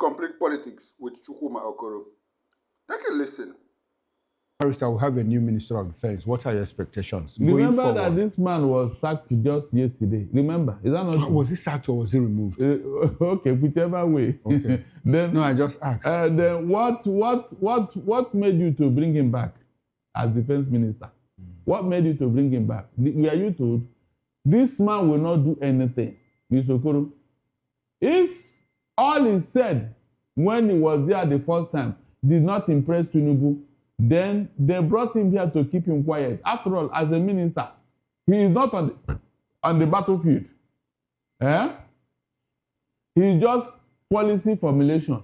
complete politics with Chukwuma Okoro. Take a listen. Barrister, will have a new Minister of Defence. What are your expectations? Remember that this man was sacked just yesterday. Remember, is that not? Was he sacked or was he removed? Okay, whichever way. Okay. Then, no, I just asked. Then what made you to bring him back as Defence Minister? What made you to bring him back? Were you told this man will not do anything, Mr. Okoro? If all he said when he was there the first time did not impress Tinubu, then they brought him here to keep him quiet. After all, as a minister, he is not on the battlefield. He is just policy formulation.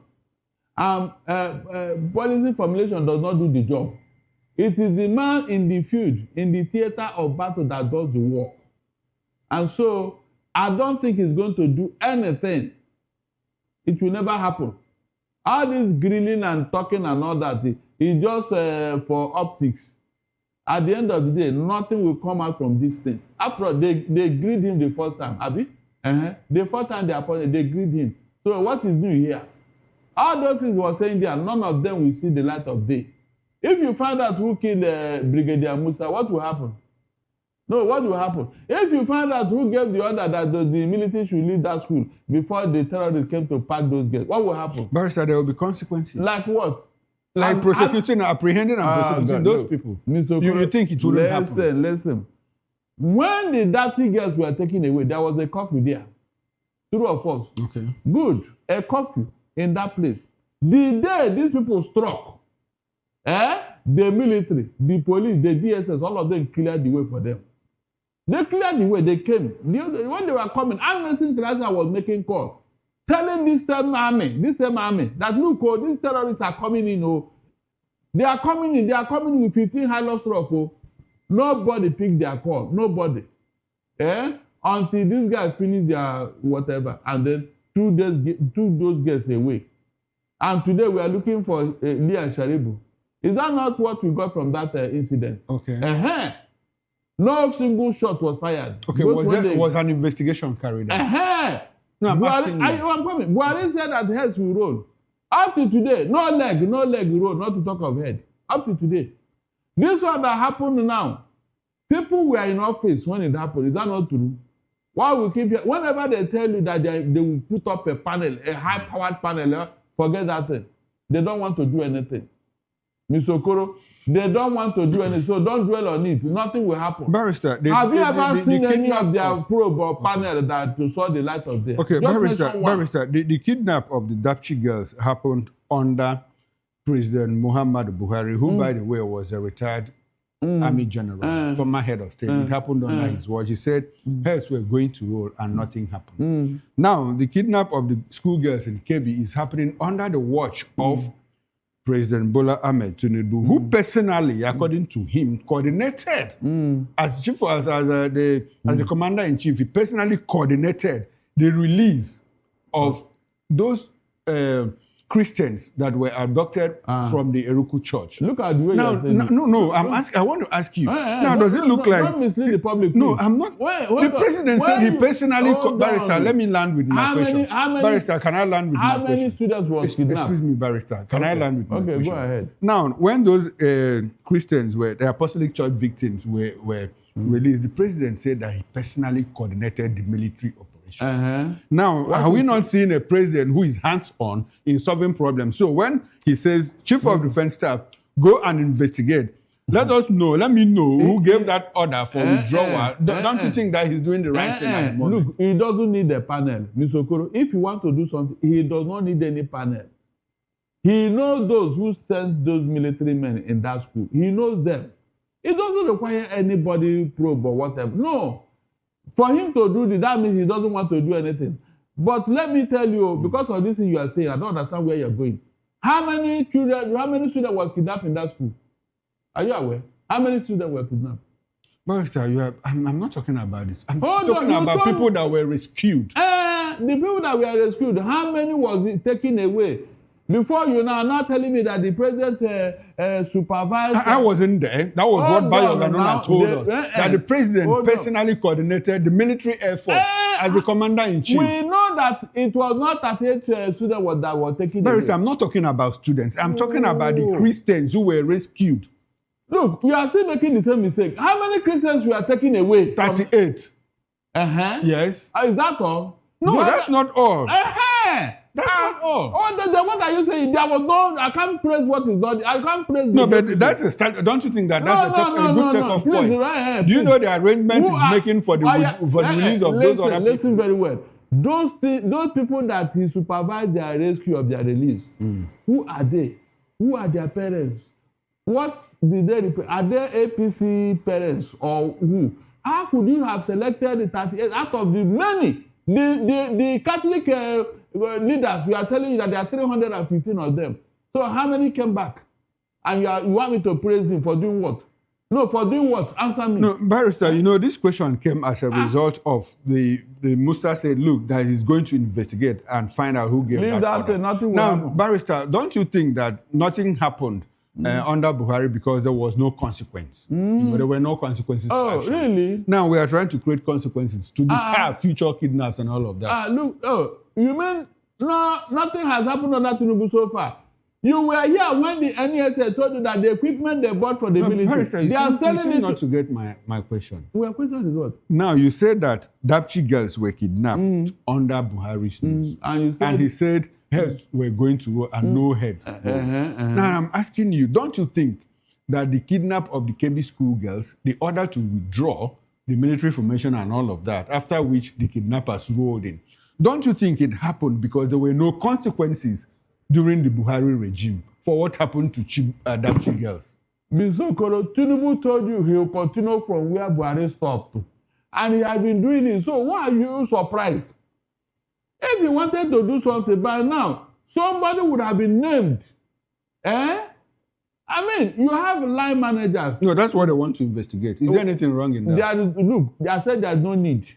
Policy formulation does not do the job. It is the man in the field, in the theater of battle that does the work. And so, I don't think he's going to do anything. It will never happen. All this grilling and talking and all that is just for optics. At the end of the day, nothing will come out from this thing. After all, they grilled him the first time, Abi? The first time they appointed, they grilled him. So what is new here? All those things were saying there, none of them will see the light of day. If you find out who killed Brigadier Musa, what will happen? No, what will happen? If you find out who gave the order that the military should leave that school before the terrorists came to pack those gates, what will happen? Barrister, there will be consequences. Like what? Like prosecuting, apprehending and prosecuting those people. Mr. You think it wouldn't happen? Listen. When the dirty girls were taken away, there was a curfew there. 2 of us. Okay. Good. A curfew in that place. The day these people struck, the military, the police, the DSS, all of them cleared the way for them. They cleared the way, they came. When they were coming, Amnesty International was making calls, telling this same army, that look, these terrorists are coming in, They are coming in with 15 high-loss trucks, Nobody picked their call, nobody. Until these guys finish their whatever, and then took those guys away. And today we are looking for Lee and Sharibu. Is that not what we got from that incident? Okay. No single shot was fired. Okay, was an investigation carried out? No, I'm asking you. I'm coming. Buhari said that heads will roll. Up to today, no leg roll, not to talk of head. Up to today. This one that happened now, people were in office when it happened. Is that not true? Why we keep here? Whenever they tell you that they will put up a panel, a high-powered panel, forget that thing. They don't want to do anything. Mr. Okoro, they don't want to do anything, so don't dwell on it. Nothing will happen. Barrister, have you ever seen any of their probe or panel that saw the light of day? Okay, Barrister, the kidnap of the Dapchi girls happened under President Muhammadu Buhari, who, by the way, was a retired Army General, former head of state. It happened under his watch. He said heads were going to roll and nothing happened. Now, the kidnap of the schoolgirls in Kebbi is happening under the watch of President Bola Ahmed Tinubu, who personally, according to him, coordinated as the commander-in-chief. He personally coordinated the release of those Christians that were abducted from the Eruku church. Look at the way now, you're saying no, I want to ask you. Does it look like... Don't mislead the public. No, I'm not. The president said he personally... Barrister, let me land with my question. Barrister, can I land with my question? How many students were kidnapped? Excuse me, Barrister. Can I land with my question? Okay, go ahead. Now, when those Christians the Apostolic Church victims were released, the president said that he personally coordinated the military operation. Now, are we not seeing a president who is hands-on in solving problems? So when he says, Chief of Defence Staff, go and investigate, let me know who gave that order for withdrawal. Don't you think that he's doing the right thing at the moment? Look, he doesn't need a panel, Mr. Okoro. If you want to do something, he does not need any panel. He knows those who sent those military men in that school. He knows them. It doesn't require anybody probe or whatever. No. For him to do this, that means he doesn't want to do anything. But let me tell you, because of this thing you are saying, I don't understand where you're going. How many students were kidnapped in that school? Are you aware? How many students were kidnapped? Barrister, I'm not talking about this. I'm talking about people that were rescued. The people that were rescued, how many was it taken away? Before you now telling me that the president supervised. I wasn't there. That was what Bayo told us. That the president personally coordinated the military effort as the commander-in-chief. We know that it was not 38 students that were taken away. I'm not talking about students. I'm talking about the Christians who were rescued. Look, you are still making the same mistake. How many Christians were taken away? 38. Yes. Is that all? No, that's not all. That's not all. Oh, the one that you say, there was no, I can't praise what is done. I can't praise. No, but that's a start. Don't you think that that's a good take-off point? Right, do you know the arrangements he's making for the release of those other people? Listen very well. Those people that he supervised their rescue of their release, who are they? Who are their parents? What did they represent? Are they APC parents or who? How could you have selected the 38 out of the many? The Catholic leaders, we are telling you that there are 315 of them. So how many came back? And you want me to praise him for doing what? No, for doing what? Answer me. No, Barrister, you know, this question came as a result of the Musa said, look, that he's going to investigate and find out who gave that order. Nothing now, will happen. Barrister, don't you think that nothing happened under Buhari because there was no consequence? You know, there were no consequences. Oh, really? Now we are trying to create consequences to deter future kidnaps and all of that. You mean no, nothing has happened on that Tinubu so far? You were here when the NSA told you that the equipment they bought for the military, they are selling it. Not to get my question. Well, question is what? Now you said that Dapchi girls were kidnapped under Buhari's news, and he said heads were going to go and no heads. Now I'm asking you, don't you think that the kidnap of the KB school girls, the order to withdraw the military formation and all of that, after which the kidnappers rolled in, don't you think it happened because there were no consequences during the Buhari regime for what happened to Dapchi girls? Bisokoro, Tinubu told you he will continue from where Buhari stopped. And he has been doing it. So why are you surprised? If he wanted to do something by now, somebody would have been named. I mean, you have line managers. No, that's what they want to investigate. Is there anything wrong in that? Look, they said there's no need.